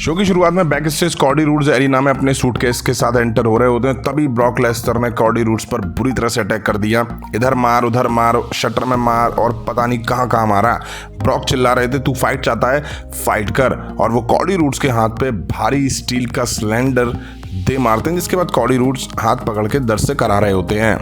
Show की शुरुआत में back stage Cardi roads arena में अपने सूटकेस के साथ एंटर हो रहे होते हैं, तभी ब्रॉक लेसनर ने कॉडी रूड्स पर बुरी तरह से अटैक कर दिया। इधर मार उधर मार, शटर में मार और पता नहीं कहां कहां मारा। ब्रॉक चिल्ला रहे थे, तू फाइट चाहता है फाइट कर, और वो कॉडी रूड्स के हाथ पे भारी स्टील का सिलेंडर दे मारते हैं, जिसके बाद कॉडी रूड्स हाथ पकड़ के दर्द से करा रहे होते हैं।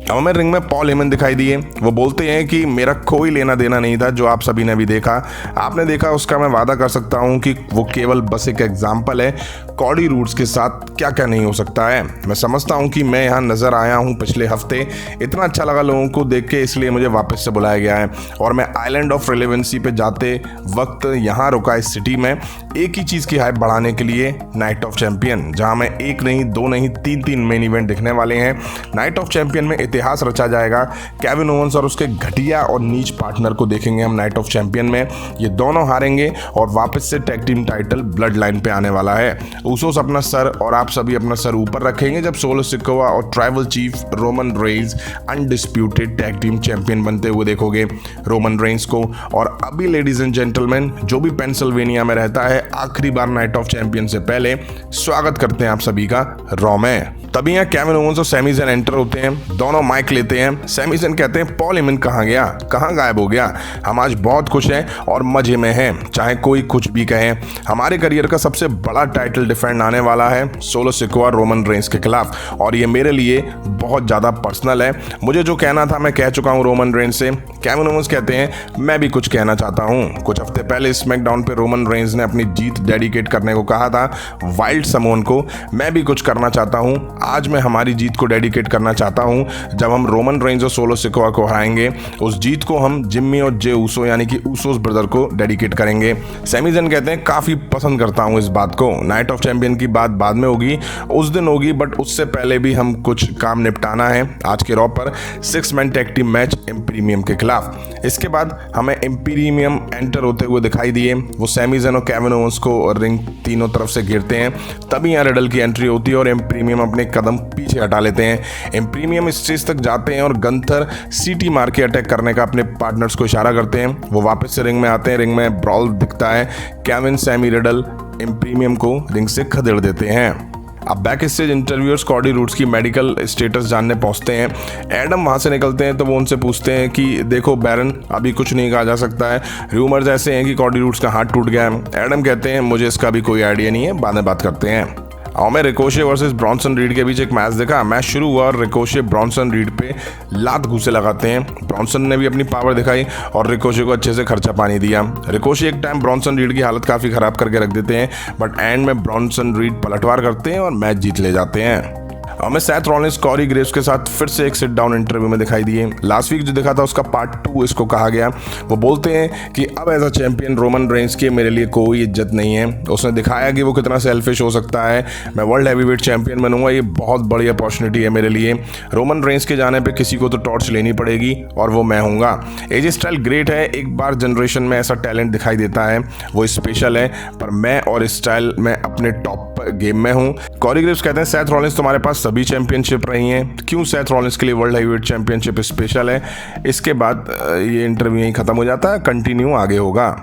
अब हमें रिंग में पॉल हेमन दिखाई दिए। वो बोलते हैं कि मेरा कोई लेना देना नहीं था, जो आप सभी ने भी देखा, आपने देखा उसका मैं वादा कर सकता हूं कि वो केवल बस एक एग्जाम्पल है। कॉडी रूड्स के साथ क्या क्या नहीं हो सकता है। मैं समझता हूं कि मैं यहाँ नजर आया हूं पिछले हफ्ते, इतना अच्छा लगा लोगों को देख के, इसलिए मुझे वापस से बुलाया गया है और मैं आइलैंड ऑफ रिलेवेंसी पे जाते वक्त यहाँ रुका इस सिटी में एक ही चीज़ की हाइप बढ़ाने के लिए, नाइट ऑफ चैंपियन, जहाँ में एक नहीं दो नहीं तीन मेन इवेंट दिखने वाले हैं। नाइट ऑफ चैंपियन में इतिहास रचा जाएगा। केविन ओवेंस और उसके घटिया और नीच पार्टनर को देखेंगे हम नाइट ऑफ चैंपियन में। ये दोनों हारेंगे और वापस से tag team title blood line पे आने वाला है। उसोस अपना सर और आप सभी अपना सर ऊपर रखेंगे जब सोलो सिकोआ और tribal chief Roman Reigns undisputed tag team champion बनते हुए देखोगे रोमन रेंस को। और अभी लेडीज एंड जेंटलमैन, जो भी पेंसिल्वेनिया में रहता है, आखिरी बार नाइट ऑफ चैंपियन से पहले स्वागत करते हैं आप सभी का रॉ में। तभी यहाँ केविन ओवेंस और सैमी ज़ैन एंटर होते हैं, दोनों माइक लेते हैं। सैमी ज़ैन कहते हैं पॉल हेमन कहाँ गया, कहाँ गायब हो गया। हम आज बहुत खुश हैं और मजे में हैं, चाहे कोई कुछ भी कहे। हमारे करियर का सबसे बड़ा टाइटल डिफेंड आने वाला है सोलो सिकोआ रोमन रेंस के खिलाफ, और ये मेरे लिए बहुत ज़्यादा पर्सनल है। मुझे जो कहना था मैं कह चुका हूँ रोमन रेंस से। केविन ओवेंस कहते हैं मैं भी कुछ कहना चाहता हूँ। कुछ हफ्ते पहले स्मैकडाउन पे रोमन रेंस ने अपनी जीत डेडिकेट करने को कहा था वाइल्ड समोन को। मैं भी कुछ करना चाहता हूँ, आज मैं हमारी जीत को डेडिकेट करना चाहता हूं। जब हम रोमन रेंस और सोलो सिकोआ को हराएंगे, उस जीत को हम जिम्मी और जे ऊसो यानी कि ऊसोस ब्रदर को डेडिकेट करेंगे। सैमी ज़ैन कहते हैं काफ़ी पसंद करता हूं इस बात को। नाइट ऑफ चैंपियन की बात बाद में होगी, उस दिन होगी, बट उससे पहले भी हम कुछ काम निपटाना है आज के रॉ पर 6 man tag team match Imperium के खिलाफ। इसके बाद हमें इम्पीरियम एंटर होते हुए दिखाई दिए। वो सैमी ज़ैन और केविन ओवेंस को रिंग तीनों तरफ से घेरते हैं। तभी यहाँ रिडल की एंट्री होती है और इम्पीरियम अपने कदम पीछे हटा लेते हैं। इम्पीरियम स्टेज तक जाते हैं और गंथर सीटी मार के अटैक करने का अपने पार्टनर्स को इशारा करते हैं। वो वापस से रिंग में आते हैं। रिंग में ब्रॉल दिखता है। केविन सैमी रिडल इम्पीरियम को रिंग से खदेड़ देते हैं। अब back stage interviewers Cardi roads की मेडिकल स्टेटस जानने पहुंचते हैं। एडम वहां से निकलते हैं तो वो उनसे पूछते हैं कि देखो बैरन, अभी कुछ नहीं कहा जा सकता है, र्यूमर्स ऐसे हैं कि कॉडी रूड्स का हाथ टूट गया है। एडम कहते हैं मुझे इसका भी कोई आइडिया नहीं है, बाद में बात करते हैं। और मैं रिकोशे वर्सेस ब्रॉन्सन रीड के बीच एक मैच देखा। मैच शुरू हुआ और रिकोशे ब्रॉन्सन रीड पे लात घूसे लगाते हैं। ब्रॉन्सन ने भी अपनी पावर दिखाई और रिकोशे को अच्छे से खर्चा पानी दिया। रिकोशे एक टाइम ब्रॉन्सन रीड की हालत काफ़ी ख़राब करके रख देते हैं, बट एंड में ब्रॉन्सन रीड पलटवार करते हैं और मैच जीत ले जाते हैं। हमें सेथ रॉलिंस कॉरी ग्रेव्स के साथ फिर से एक सिट डाउन इंटरव्यू में दिखाई दिए। लास्ट वीक जो दिखा था उसका पार्ट 2 इसको कहा गया। वो बोलते हैं कि अब as a champion Roman Reigns की मेरे लिए कोई इज्जत नहीं है। उसने दिखाया कि वो कितना सेल्फिश हो सकता है। मैं वर्ल्ड हैवीवेट चैंपियन बनूंगा, ये बहुत बड़ी अपॉर्चुनिटी है मेरे लिए। रोमन रेंस के जाने पर किसी को तो टॉर्च लेनी पड़ेगी और वो मैं हूँगा। एजे स्टाइल ग्रेट है, एक बार जनरेशन में ऐसा टैलेंट दिखाई देता है, वो स्पेशल है, पर मैं और स्टाइल में अपने टॉप गेम में हूँ। कॉरी ग्रेव्स कहते हैं सेथ रॉलिंस तुम्हारे पास सभी चैंपियनशिप रही हैं, क्यों सेथ रॉलिंस के लिए वर्ल्ड हैवीवेट चैंपियनशिप स्पेशल है। इसके बाद ये इंटरव्यू यहीं खत्म हो जाता है, कंटिन्यू आगे होगा।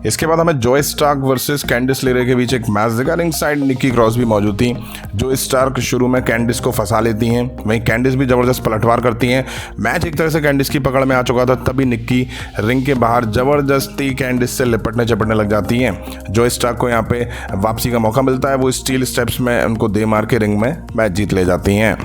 इसके बाद हमें जोय स्टार्क वर्सेस कैंडिस लेरे के बीच एक मैच दिखा। रिंग साइड निक्की क्रॉस भी मौजूद थी। जोय स्टार्क शुरू में कैंडिस को फंसा लेती हैं, वहीं कैंडिस भी जबरदस्त पलटवार करती हैं। मैच एक तरह से कैंडिस की पकड़ में आ चुका था, तभी निक्की रिंग के बाहर जबरदस्ती कैंडिस से लिपटने चपटने लग जाती हैं। जोय स्टार्क को यहाँ पे वापसी का मौका मिलता है। वो स्टील स्टेप्स में उनको दे मार के रिंग में मैच जीत ले जाती हैं।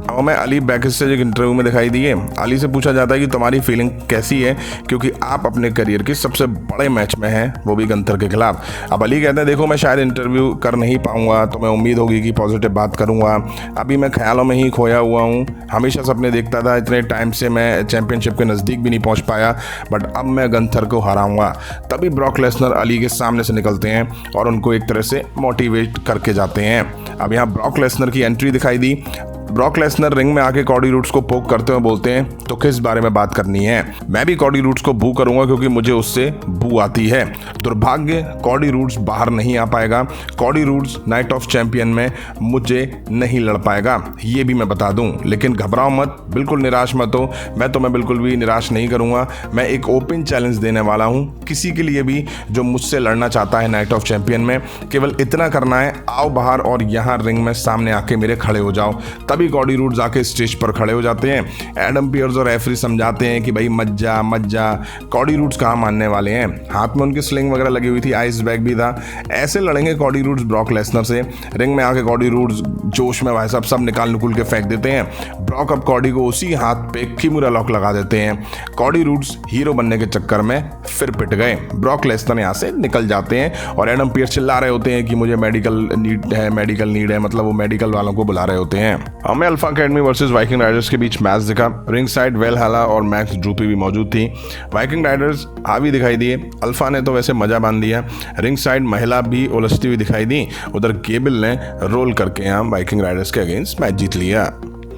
हमें अली बैक स्टेज एक इंटरव्यू में दिखाई दिए। अली से पूछा जाता है कि तुम्हारी फीलिंग कैसी है, क्योंकि आप अपने करियर के सबसे बड़े मैच में हैं, वो भी गंथर के खिलाफ। अब अली कहते हैं देखो मैं शायद इंटरव्यू कर नहीं पाऊंगा, तो मैं उम्मीद होगी कि पॉजिटिव बात करूंगा। अभी मैं ख्यालों में ही खोया हुआ हूँ। हमेशा सपने देखता था, इतने टाइम से मैं चैंपियनशिप के नज़दीक भी नहीं पहुँच पाया, बट अब मैं गंथर को हराऊंगा। तभी ब्रॉक लेसनर अली के सामने से निकलते हैं और उनको एक तरह से मोटिवेट करके जाते हैं। अब यहाँ ब्रॉक लेसनर की एंट्री दिखाई दी। ब्रॉक लेसनर रिंग में आके कॉडी रूड्स को पोक करते हुए बोलते हैं तो किस बारे में बात करनी है। मैं भी कॉडी रूड्स को बू करूंगा क्योंकि मुझे उससे बू आती है। दुर्भाग्य कॉडी रूड्स बाहर नहीं आ पाएगा। Cardi roads night of champion में मुझे नहीं लड़ पाएगा, ये भी मैं बता दूं। लेकिन घबराओ मत, बिल्कुल निराश मत हो, मैं तुम्हें बिल्कुल भी निराश नहीं करूंगा। मैं एक ओपन चैलेंज देने वाला हूं किसी के लिए भी जो मुझसे लड़ना चाहता है नाइट ऑफ चैंपियन में। केवल इतना करना है, आओ बाहर और यहाँ रिंग में सामने आके मेरे खड़े हो जाओ। तभी कॉडी रूड्स आके स्टेज पर खड़े हो जाते हैं। एडम पियर्स और रेफरी समझाते हैं कि भाई मत जा। कॉडी रूड्स कहाँ मानने वाले हैं। हाथ में उनकी स्लिंग वगैरह लगी हुई थी, आइस बैग भी था। ऐसे लड़ेंगे कॉडी रूड्स ब्रॉक लेसनर से। रिंग में आके कॉडी रूड्स जोश में भाई साहब सब निकाल नुकुल के फेंक देते हैं। ब्रॉक अब कॉडी को उसी हाथ पे किमुरा लॉक लगा देते हैं। कॉडी रूड्स हीरो बनने के चक्कर में फिर पिट गए। ब्रॉक लेसनर यहाँ से निकल जाते हैं और एडम पियर्स चिल्ला रहे होते हैं कि मुझे मेडिकल नीड है, मतलब वो मेडिकल वालों को बुला रहे होते हैं। हमें alpha academy versus Viking Riders के बीच मैच दिखा। रिंग साइड वेलहला और मैक्स ड्रूपी भी मौजूद थी। वाइकिंग राइडर्स हावी दिखाई दिए। अल्फा ने तो वैसे मजा बांध दिया। रिंग साइड महिला भी उलझती हुई दिखाई दी। उधर केबल ने रोल करके यहाँ वाइकिंग राइडर्स के अगेंस्ट मैच जीत लिया।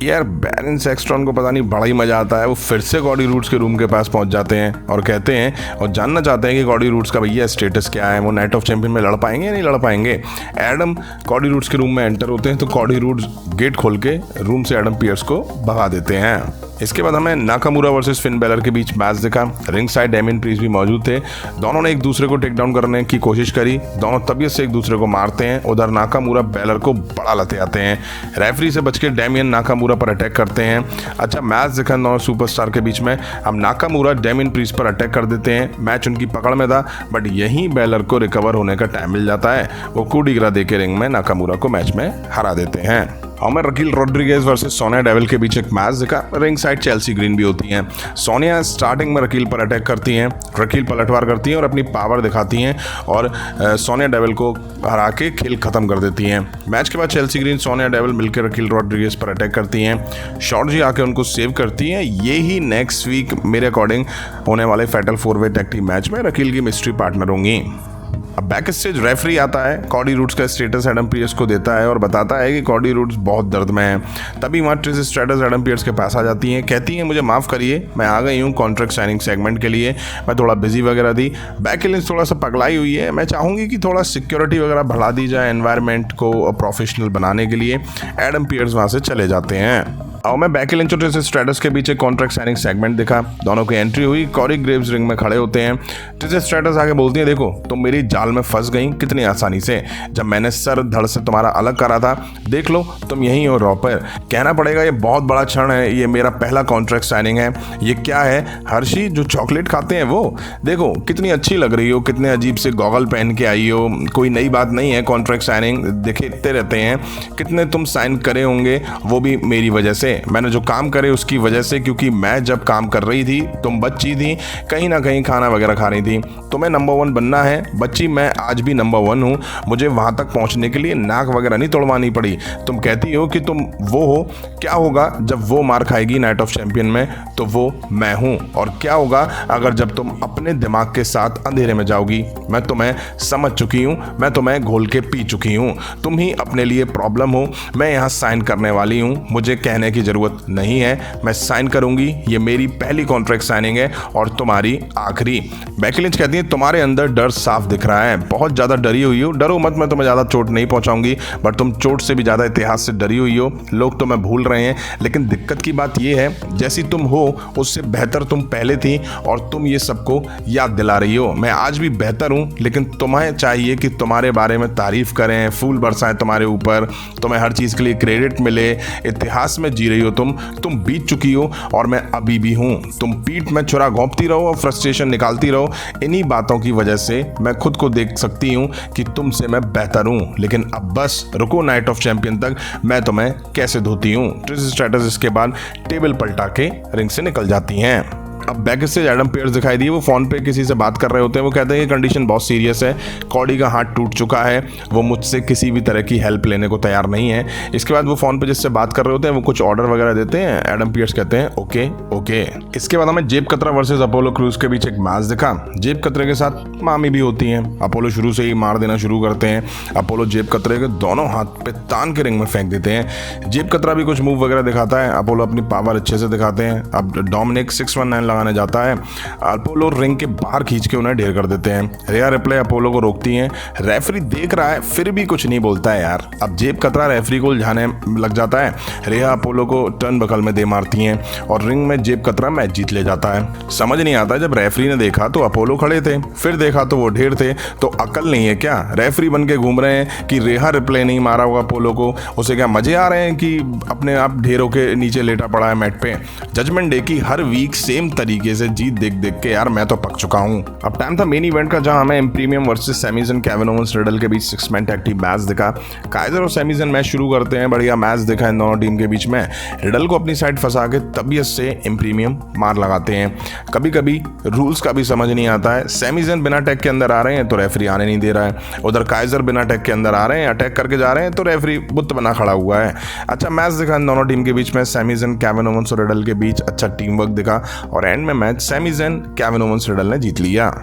यार बैरन सेक्सट्रॉन को पता नहीं बड़ा ही मजा आता है। वो फिर से कॉडी रूड्स के रूम के पास पहुंच जाते हैं और कहते हैं और जानना चाहते हैं कि कॉडी रूड्स का भैया स्टेटस क्या है, वो नाइट ऑफ चैंपियन में लड़ पाएंगे या नहीं लड़ पाएंगे। एडम कॉडी रूड्स के रूम में एंटर होते हैं तो कॉडी रूड्स गेट खोल के रूम से एडम पियर्स को भगा देते हैं। इसके बाद हमें नाकामुरा वर्सेस फिन बैलर के बीच मैच दिखा। रिंग साइड डेमियन प्रीस्ट भी मौजूद थे। दोनों ने एक दूसरे को टेक डाउन करने की कोशिश करी। दोनों तबीयत से एक दूसरे को मारते हैं। उधर नाकामुरा बैलर को बड़ा लते आते हैं। रेफरी से बच के डेमियन नाकामुरा पर अटैक करते हैं। अच्छा मैच दिखा दोनों सुपरस्टार के बीच में। अब नाकामुरा डेमियन प्रीस्ट पर अटैक कर देते हैं। मैच उनकी पकड़ में था बट यहीं बैलर को रिकवर होने का टाइम मिल जाता है। वो कूडिग्रा दे के रिंग में नाकामुरा को मैच में हरा देते हैं। हमें रकील रॉड्रिगेज वर्सेस सोनिया डेविल के बीच एक मैच दिखा। रिंग साइड चेल्सी ग्रीन भी होती हैं। सोनिया स्टार्टिंग में रकील पर अटैक करती हैं। रकील पलटवार करती हैं और अपनी पावर दिखाती हैं और सोनिया डेविल को हरा के खेल खत्म कर देती हैं। मैच के बाद चेल्सी ग्रीन सोनिया डेविल मिलकर रकील रॉड्रिगेज पर अटैक करती हैं। शॉर्जी आके उनको सेव करती हैं। ये ही नेक्स्ट वीक मेरे अकॉर्डिंग होने वाले फैटल 4-वे टैग टीम मैच में रकील की मिस्ट्री पार्टनर होंगी। अब बैक स्टेज रेफरी आता है। कॉडी रूड्स का स्टेटस एडम पियर्स को देता है और बताता है कि कॉडी रूड्स बहुत दर्द में है। तभी वहाँ ट्रिश स्ट्रैटस एडम पियर्स के पास आ जाती हैं। कहती हैं मुझे माफ़ करिए, मैं आ गई हूँ कॉन्ट्रैक्ट साइनिंग सेगमेंट के लिए, मैं थोड़ा बिजी वगैरह थी। बैक लिंच थोड़ा सा पगलाई हुई है। मैं चाहूँगी कि थोड़ा सिक्योरिटी वगैरह बढ़ा दी जाए एनवायरनमेंट को प्रोफेशनल बनाने के लिए। एडम पियर्स वहाँ से चले जाते हैं। और मैं बैकी लिंच और स्ट्रैटस के बीच एक कॉन्ट्रैक्ट साइनिंग सेगमेंट दिखा। दोनों की एंट्री हुई। कॉरी ग्रेव्स रिंग में खड़े होते हैं। ट्रिश स्ट्रैटस आगे बोलती है देखो तुम मेरी जाल में फंस गई कितनी आसानी से। जब मैंने सर धड़ से तुम्हारा अलग करा था, देख लो तुम यहीं हो रॉ पर। कहना पड़ेगा ये बहुत बड़ा क्षण है, ये मेरा पहला कॉन्ट्रैक्ट साइनिंग है। ये क्या है, हर्षी जो चॉकलेट खाते हैं वो। देखो कितनी अच्छी लग रही हो, कितने अजीब से गॉगल पहन के आई हो। कोई नई बात नहीं है, कॉन्ट्रैक्ट साइनिंग देखते रहते हैं। कितने तुम साइन करे होंगे, वो भी मेरी वजह से। मैंने जो काम करे उसकी वजह से, क्योंकि मैं जब काम कर रही थी तुम बच्ची थी, कहीं ना कहीं खाना वगैरह खा रही थी। तुम्हें नंबर 1 बनना है बच्ची, मैं आज भी नंबर 1 हूँ। मुझे वहाँ तक पहुँचने के लिए नाक वगैरह नहीं तोड़वानी पड़ी। तुम कहती हो कि तुम वो हो, क्या होगा जब वो मार खाएगी नाइट ऑफ चैंपियन में, तो वो मैं हूँ। और क्या होगा अगर जब तुम अपने दिमाग के साथ अंधेरे में जाओगी। मैं तुम्हें समझ चुकी हूँ, मैं तुम्हें घोल के पी चुकी हूँ। तुम ही अपने लिए प्रॉब्लम हो। मैं यहाँ साइन करने वाली हूँ, मुझे कहने की जरूरत नहीं है। मैं साइन करूंगी, ये मेरी पहली कॉन्ट्रैक्ट साइनिंग है और तुम्हारी आखिरी। बैकी लिंच कहती है तुम्हारे अंदर डर साफ दिख रहा है, बहुत ज्यादा डरी हुई हो। डरो मत, मैं तुम्हें ज्यादा चोट नहीं पहुंचाऊंगी, बट तुम चोट से भी ज्यादा इतिहास से डरी हुई हो। लोग तुम्हें भूल रहे हैं, लेकिन दिक्कत की बात यह है जैसी तुम हो उससे बेहतर तुम पहले थी और तुम ये सबको याद दिला रही हो। मैं आज भी बेहतर हूं, लेकिन तुम्हें चाहिए कि तुम्हारे बारे में तारीफ करें, फूल बरसाएं तुम्हारे ऊपर, तुम्हें हर चीज के लिए क्रेडिट मिले। इतिहास में जी रही हो तुम बीत चुकी हो और मैं अभी भी हूं। तुम पीठ में छुरा घोंपती रहो और फ्रस्ट्रेशन निकालती रहो। इन्हीं बातों की वजह से मैं खुद को देख सकती हूं कि तुमसे मैं बेहतर हूं, लेकिन अब बस रुको नाइट ऑफ चैंपियन तक, मैं तुम्हें कैसे धोती हूं। ट्रिश स्ट्रैटस इसके बाद टेबल पलटा के रिंग से निकल जाती हैं। अब बैक स्टेज एडम पेयर्स दिखाई दिए, वो फोन पे किसी से बात कर रहे होते हैं। वो कहते हैं कि कंडीशन बहुत सीरियस है, कॉडी का हाथ टूट चुका है, वो मुझसे किसी भी तरह की हेल्प लेने को तैयार नहीं है। इसके बाद वो फोन पे जिससे बात कर रहे होते हैं वो कुछ ऑर्डर वगैरह देते हैं। एडम पियर्स कहते हैं ओके ओके। इसके बाद हमें जेब कतरा वर्सेस अपोलो क्रूज के बीच एक मैच दिखा। जेब कतरे के साथ मामी भी होती हैं। अपोलो शुरू से ही मार देना शुरू करते हैं। अपोलो जेब कतरे के दोनों हाथ पे तान के रिंग में फेंक देते हैं। जेब कतरा भी कुछ मूव वगैरह दिखाता है। अपोलो अपनी पावर अच्छे से दिखाते हैं। अब डोमिनिक 619 लगाने जाता है। अपोलो रिंग के बाहर खींच के उन्हें ढेर कर देते हैं। रिया रिप्ले अपोलो को रोकती हैं। रेफरी देख रहा है फिर भी कुछ नहीं बोलता है यार। अब जेब कतरा रेफरी को उलझाने लग जाता है। रिया अपोलो को टर्न बकल में दे मारती हैं और रिंग में जेब कतरा मैच जीत ले जाता है। समझ नहीं आता, जब रेफरी ने देखा तो अपोलो खड़े थे, फिर देखा तो वो ढेर थे, तो अकल नहीं है क्या? रेफरी बन के घूम रहे हैं कि रेहा रिप्ले नहीं मारा होगा अपोलो को, उसे क्या मजे आ रहे हैं कि अपने आप ढेरों के नीचे लेटा पड़ा है मैट पे। जजमेंट डे की हर वीक सेम तरीके से जीत देख देख के यार मैं तो पक चुका हूँ। अब टाइम था मेन इवेंट का, जहां हमें इम्प्रीमियम वर्सेस सेमीजन केविन ओवेंस रिडल के बीच 6 मैन टैग टीम मैच दिखा। काइजर और सेमीजन मैच शुरू करते हैं। बढ़िया मैच दिखा इन दोनों टीम के बीच में। रिडल को अपनी साइड फंसा के तबीयत से इम्प्रीमियम मार लगाते हैं। कभी कभी रूल्स का भी समझ नहीं आता है। सेमीजन बिना टैग के अंदर आ रहे हैं तो रेफरी आने नहीं दे रहा है। उधर काइजर बिना टैग के अंदर आ रहे हैं, अटैक करके जा रहे हैं तो रेफरी बुत बना खड़ा हुआ है। अच्छा मैच दिखा इन दोनों टीम के बीच में। सेमीजन केविन ओवेंस और रिडल के बीच अच्छा टीम वर्क दिखा और एंड में मैच सेमीजन केविन ओवेंस रिडल ने जीत लिया।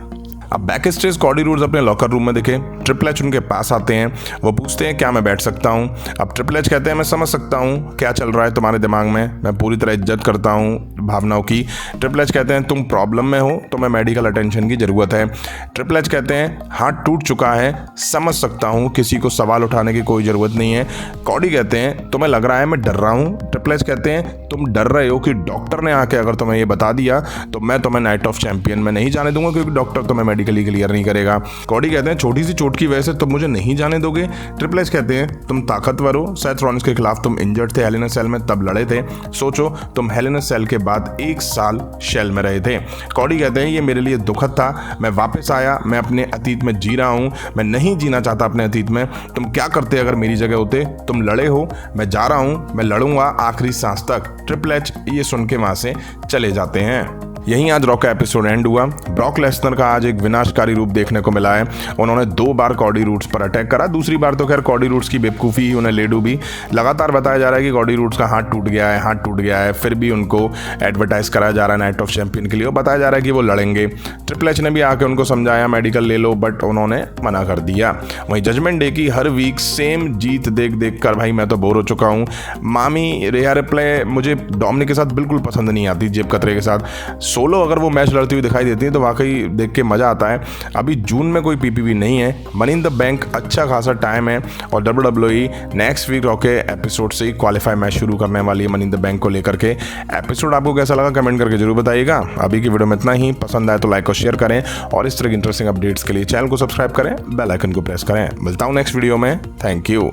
अब बैक स्टेज कॉडी रूड्स अपने लॉकर रूम में दिखे। ट्रिपल एच उनके पास आते हैं। वो पूछते हैं क्या मैं बैठ सकता हूँ? अब ट्रिपल एच कहते हैं मैं समझ सकता हूँ क्या चल रहा है तुम्हारे दिमाग में, मैं पूरी तरह इज्जत करता हूँ भावनाओं की। ट्रिपल एच कहते हैं तुम प्रॉब्लम में हो, तुम्हें मेडिकल अटेंशन की ज़रूरत है। ट्रिपल एच कहते हैं हाथ टूट चुका है, समझ सकता हूँ, किसी को सवाल उठाने की कोई ज़रूरत नहीं है। कॉडी कहते हैं तुम्हें लग रहा है मैं डर रहा हूँ। ट्रिपल एच कहते हैं तुम डर रहे हो कि डॉक्टर ने आके अगर तुम्हें ये बता दिया तो मैं तुम्हें नाइट ऑफ चैंपियन में नहीं जाने दूंगा, क्योंकि डॉक्टर तुम्हें मेडिकली क्लियर नहीं करेगा। कॉडी कहते हैं छोटी सी चोट की वजह से तुम मुझे नहीं जाने दोगे। ट्रिपल एच कहते हैं तुम ताकतवर हो, सेथ रॉलिंस के खिलाफ तुम इंजर्ड थे, हेल इन अ सेल में तब लड़े थे। सोचो तुम हेल इन अ सेल के बाद 1 साल शेल में रहे थे। कॉडी कहते हैं ये मेरे लिए दुखद था, मैं वापस आया, मैं अपने अतीत में जी रहा हूँ, मैं नहीं जीना चाहता अपने अतीत में। तुम क्या करते अगर मेरी जगह होते? तुम लड़े हो, मैं जा रहा हूँ, मैं लड़ूंगा आखिरी सांस तक। ट्रिपल एच ये सुन के वहां से चले जाते हैं। यहीं आज रॉ का एपिसोड एंड हुआ। ब्रॉक लेसनर का आज एक विनाशकारी रूप देखने को मिला है। उन्होंने 2 बार कॉडी रूड्स पर अटैक करा। दूसरी बार तो खैर कॉडी रूड्स की बेवकूफ़ी ही उन्हें ले डूबी। लगातार बताया जा रहा है कि कॉडी रूड्स का हाथ टूट गया है, हाथ टूट गया है, फिर भी उनको एडवर्टाइज कराया जा रहा है नाइट ऑफ चैंपियन के लिए। वो बताया जा रहा है कि वो लड़ेंगे। ट्रिपल एच ने भी आके उनको समझाया मेडिकल ले लो, बट उन्होंने मना कर दिया। वहीं जजमेंट डे की हर वीक सेम जीत देख देख कर भाई मैं तो बोर हो चुका हूँ। मामी रिया रिप्ले मुझे डोमिनिक के साथ बिल्कुल पसंद नहीं आती। जेब कतरे के साथ सोलो अगर वो मैच लड़ती हुई दिखाई देती है तो वाकई देख के मज़ा आता है। अभी जून में कोई पीपीवी नहीं है। मनी इन द बैंक अच्छा खासा टाइम है और WWE नेक्स्ट वीक रॉ के एपिसोड से ही क्वालिफाई मैच शुरू करने वाली है मनी इन द बैंक को लेकर के। एपिसोड आपको कैसा लगा कमेंट करके जरूर बताइएगा। अभी की वीडियो में इतना ही। पसंद आए तो लाइक और शेयर करें और इस तरह की इंटरेस्टिंग अपडेट्स के लिए चैनल को सब्सक्राइब करें, बेल आइकन को प्रेस करें। मिलता हूँ नेक्स्ट वीडियो में। Thank you.